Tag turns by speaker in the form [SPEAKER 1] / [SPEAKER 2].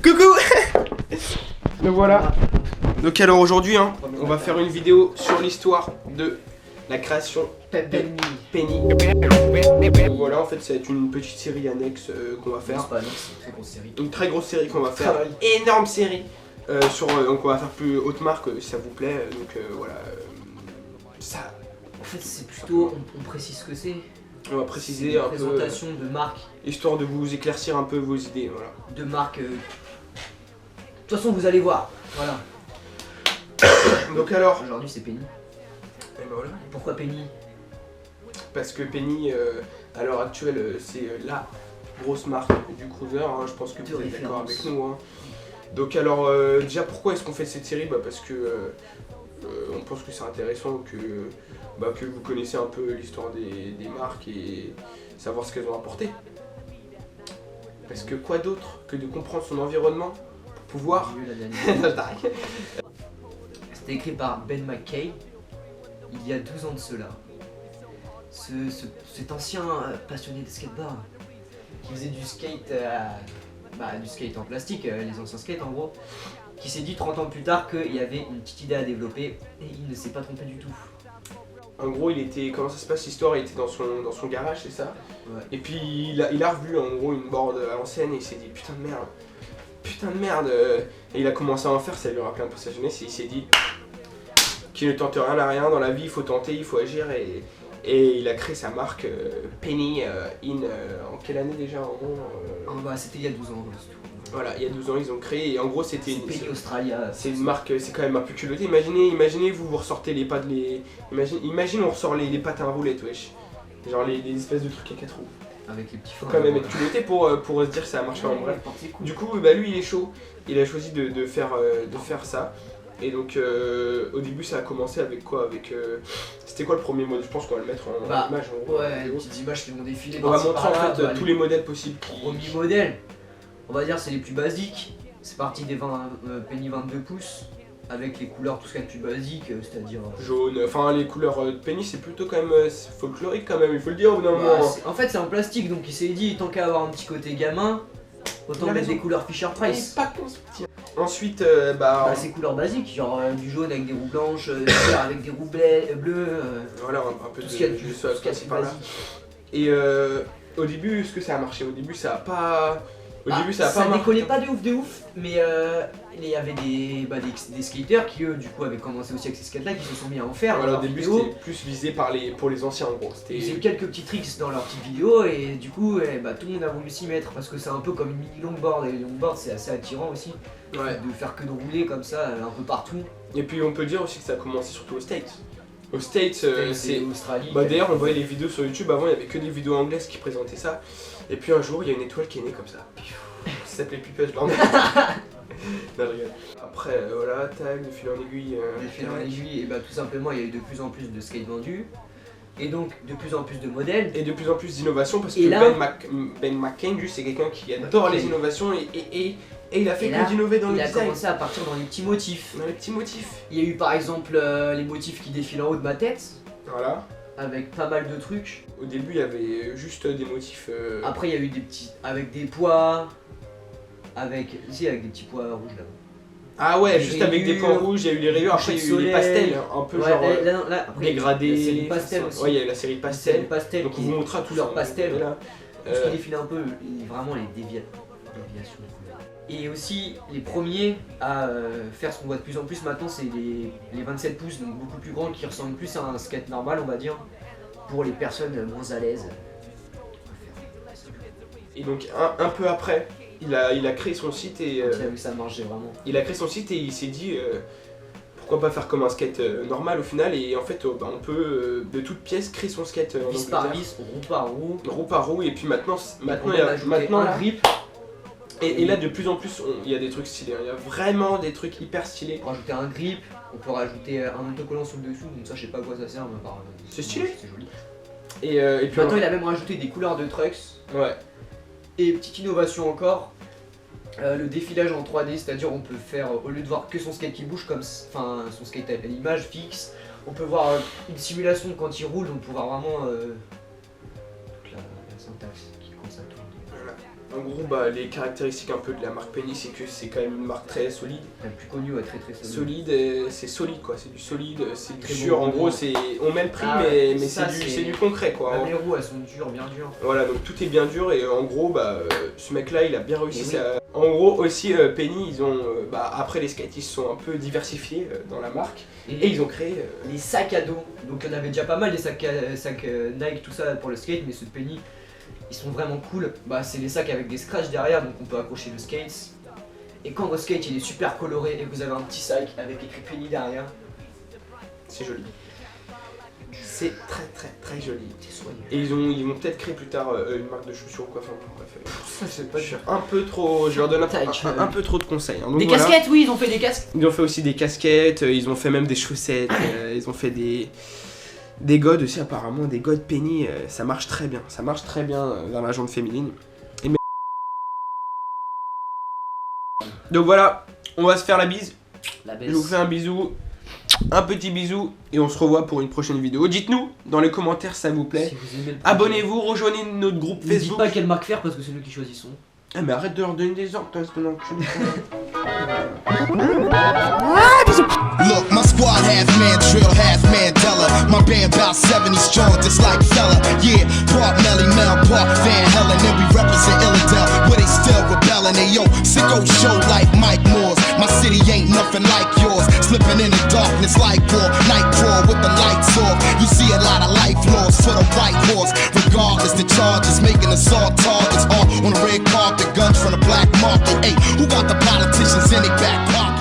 [SPEAKER 1] Coucou. Donc voilà. Donc alors aujourd'hui, hein, on va faire une vidéo sur l'histoire de la création de Penny. Donc voilà, en fait, c'est une petite série annexe qu'on va faire.
[SPEAKER 2] C'est pas annexe, c'est une très grosse série.
[SPEAKER 1] Une très grosse série qu'on va faire. Énorme série. Donc on va faire plus haute marque si ça vous plaît. Donc voilà. Ça.
[SPEAKER 2] En fait, c'est plutôt. On précise ce que c'est.
[SPEAKER 1] On va préciser un peu.
[SPEAKER 2] Présentation de marque.
[SPEAKER 1] Histoire de vous éclaircir un peu vos idées. Voilà.
[SPEAKER 2] De marque. De toute façon, vous allez voir. Voilà.
[SPEAKER 1] Donc alors.
[SPEAKER 2] Aujourd'hui, c'est Penny.
[SPEAKER 1] Et ben voilà.
[SPEAKER 2] Pourquoi Penny?
[SPEAKER 1] Parce que Penny, à l'heure actuelle, c'est la grosse marque du cruiser. Hein. Je pense que vous êtes d'accord avec nous. Hein. Donc alors, déjà, pourquoi est-ce qu'on fait cette série? Parce que on pense que c'est intéressant que vous connaissez un peu l'histoire des marques et savoir ce qu'elles ont apporté. Parce que quoi d'autre que de comprendre son environnement pour pouvoir...
[SPEAKER 2] C'était écrit par Ben McKay il y a 12 ans de cela. Cet ancien passionné de skateboard qui faisait du skate en plastique, les anciens skates en gros, qui s'est dit 30 ans plus tard qu'il y avait une petite idée à développer et il ne s'est pas trompé du tout.
[SPEAKER 1] En gros, il était, comment ça se passe l'histoire? Il était dans son garage, c'est ça?
[SPEAKER 2] Ouais.
[SPEAKER 1] Et puis il a revu en gros une board à l'ancienne et il s'est dit putain de merde. Et il a commencé à en faire, ça lui a rappelé un peu sa jeunesse et il s'est dit qu'il ne tente rien à rien dans la vie, il faut tenter, il faut agir et il a créé sa marque Penny en quelle année déjà en gros
[SPEAKER 2] C'était il y a 12 ans.
[SPEAKER 1] Voilà, il y a 12 ans ils ont créé et en gros c'était
[SPEAKER 2] Penny Australia.
[SPEAKER 1] C'est une marque, c'est quand même un peu culotté. Imaginez vous ressortez les pattes, imagine on ressort les pattes à un roulette, wesh. Genre les espèces de trucs à 4 roues.
[SPEAKER 2] Avec les petits
[SPEAKER 1] Faut quand même être culotté pour se dire que ça a marché en vrai. Du coup lui il est chaud, il a choisi de faire ça. Et donc au début ça a commencé avec quoi? C'était quoi le premier modèle? Je pense qu'on va le mettre en image en gros.
[SPEAKER 2] Ouais, une petite image qui vont défiler.
[SPEAKER 1] On va montrer en fait tous les modèles possibles.
[SPEAKER 2] Premier modèle, on va dire c'est les plus basiques. C'est parti des Penny 22 pouces avec les couleurs tout ce qu'il y a de plus basique, c'est-à-dire
[SPEAKER 1] jaune, enfin les couleurs de Penny c'est plutôt quand même folklorique quand même, il faut le dire au bout d'un moment.
[SPEAKER 2] En fait c'est en plastique donc il s'est dit tant qu'à avoir un petit côté gamin, autant mettre des couleurs Fisher Price.
[SPEAKER 1] Pas ensuite
[SPEAKER 2] ces couleurs basiques, genre du jaune avec des roues blanches, du vert avec des roues bleues,
[SPEAKER 1] voilà un peu
[SPEAKER 2] tout ce qu'il y a de plus basique.
[SPEAKER 1] Et au début est-ce que ça a marché? Au début ça a pas...
[SPEAKER 2] ça décollait pas de ouf, mais il y avait des skaters qui eux du coup avaient commencé aussi avec ces skates là qui se sont mis à en faire.
[SPEAKER 1] Voilà, au début c'était plus visé pour les anciens en gros.
[SPEAKER 2] Ils faisaient quelques petits tricks dans leurs petites vidéos et du coup tout le monde a voulu s'y mettre parce que c'est un peu comme une mini longboard et les longboards c'est assez attirant aussi de faire que de rouler comme ça un peu partout.
[SPEAKER 1] Et puis on peut dire aussi que ça a commencé surtout aux States. Aux States, c'est
[SPEAKER 2] Australie.
[SPEAKER 1] D'ailleurs on voyait les vidéos sur YouTube, avant il y avait que des vidéos anglaises qui présentaient ça. Et puis un jour il y a une étoile qui est née comme ça. Ça s'appelait Pipes Band. Non, je rigole. Après voilà, tac, de fil en aiguille.
[SPEAKER 2] De fil en aiguille, et tout simplement il y a eu de plus en plus de skates vendus. Et donc de plus en plus de modèles.
[SPEAKER 1] Et de plus en plus d'innovations parce que Ben McKay lui c'est quelqu'un qui adore les innovations et il a fait que d'innover dans le design.
[SPEAKER 2] Il a commencé à partir dans les petits motifs. Il y a eu par exemple les motifs qui défilent en haut de ma tête.
[SPEAKER 1] Voilà.
[SPEAKER 2] Avec pas mal de trucs.
[SPEAKER 1] Au début il y avait juste des motifs.
[SPEAKER 2] Après il y a eu des petits. Avec des pois. Avec des petits pois rouges là.
[SPEAKER 1] Ah ouais, juste avec des points rouges, il y a eu les rayures, après il y a eu les pastels, un peu genre dégradés.
[SPEAKER 2] Pastel aussi.
[SPEAKER 1] Ouais, il y a eu la série pastel.
[SPEAKER 2] Donc
[SPEAKER 1] on vous montrera
[SPEAKER 2] tous leurs pastels.
[SPEAKER 1] Là.
[SPEAKER 2] Tout ce qui défile un peu, vraiment les déviations de couleurs. Et aussi les premiers à faire ce qu'on voit de plus en plus maintenant, c'est les 27 pouces, donc beaucoup plus grands, qui ressemblent plus à un skate normal, on va dire, pour les personnes moins à l'aise.
[SPEAKER 1] Et donc un peu après, il a créé son site et...
[SPEAKER 2] il a vu que ça marchait vraiment.
[SPEAKER 1] Il a créé son site et il s'est dit pourquoi pas faire comme un skate normal au final, et en fait on peut de toutes pièces créer son skate
[SPEAKER 2] vis par vis, roue
[SPEAKER 1] par roue, et puis maintenant il y a
[SPEAKER 2] un grip.
[SPEAKER 1] Et là de plus en plus il y a des trucs stylés, il y a vraiment des trucs hyper stylés.
[SPEAKER 2] Pour rajouter un grip, on peut rajouter un autocollant sur le dessous, donc ça je sais pas à quoi ça sert, mais
[SPEAKER 1] c'est stylé.
[SPEAKER 2] C'est joli.
[SPEAKER 1] Et puis
[SPEAKER 2] maintenant il a même rajouté des couleurs de trucks.
[SPEAKER 1] Ouais.
[SPEAKER 2] Et petite innovation encore, le défilage en 3D, c'est-à-dire on peut faire, au lieu de voir que son skate qui bouge, comme son skate à l'image fixe, On peut voir une simulation quand il roule, on peut voir vraiment toute la syntaxe qui commence à tourner.
[SPEAKER 1] Voilà. En gros, bah, les caractéristiques un peu de la marque Penny, c'est que c'est quand même une marque très solide.
[SPEAKER 2] La plus connue, ouais, très solide.
[SPEAKER 1] Solide, c'est solide quoi, c'est du solide, c'est du
[SPEAKER 2] Très
[SPEAKER 1] sûr.
[SPEAKER 2] bon
[SPEAKER 1] En gros, on met le prix, mais
[SPEAKER 2] ça,
[SPEAKER 1] c'est du concret quoi.
[SPEAKER 2] Même les roues, elles sont dures, bien dures.
[SPEAKER 1] Voilà, donc tout est bien dur et en gros, bah, ce mec-là, il a bien réussi.
[SPEAKER 2] Et oui.
[SPEAKER 1] En gros, aussi, Penny, ils ont, après les skates, ils se sont un peu diversifiés dans la marque et ils ont créé.
[SPEAKER 2] Les sacs à dos. Donc on avait déjà pas mal des sacs Nike, tout ça pour le skate, mais ceux de Penny, ils sont vraiment cool. Bah, c'est les sacs avec des scratchs derrière, donc on peut accrocher le skate. Et quand votre skate il est super coloré et que vous avez un petit sac avec écrit Penny derrière,
[SPEAKER 1] c'est joli. C'est très joli.
[SPEAKER 2] c'est soigné.
[SPEAKER 1] Et ils vont peut-être créer plus tard une marque de chaussures ou quoi. Enfin, bref.
[SPEAKER 2] Ça, c'est pas
[SPEAKER 1] Je suis un peu trop. Je leur donne un peu trop de conseils. Hein. Donc,
[SPEAKER 2] des
[SPEAKER 1] voilà.
[SPEAKER 2] casquettes, oui, ils ont fait des casques.
[SPEAKER 1] Ils ont fait aussi des casquettes, ils ont fait même des chaussettes, ils ont fait des godes aussi apparemment, des godes Penny, ça marche très bien dans la jambe féminine. Donc voilà, on va se faire la bise, je vous fais un bisou, un petit bisou et on se revoit pour une prochaine vidéo. Dites-nous dans les commentaires si ça vous plaît,
[SPEAKER 2] Si vous aimez le
[SPEAKER 1] abonnez-vous, rejoignez notre groupe
[SPEAKER 2] Facebook.
[SPEAKER 1] Facebook.
[SPEAKER 2] Ne dites pas quelle marque faire parce que c'est nous qui choisissons.
[SPEAKER 1] Ah mais arrête de leur donner des ordres, toi, ce que
[SPEAKER 3] Look, my squad half man Trill, half Mandela. My band about 70 strong, just like fella. Yeah, Park Melly, Mel Park, Van Helen, and we represent Illidale, where they still rebelling. Hey yo, sicko show like Mike Moore's. My city ain't nothing like yours. Slipping in the darkness like war, night crawl with the lights off. You see a lot of life lost for the white horse. Regardless, the charges making assault targets all on the red carpet. Guns from the black market. Hey, who got the politicians in their back pocket?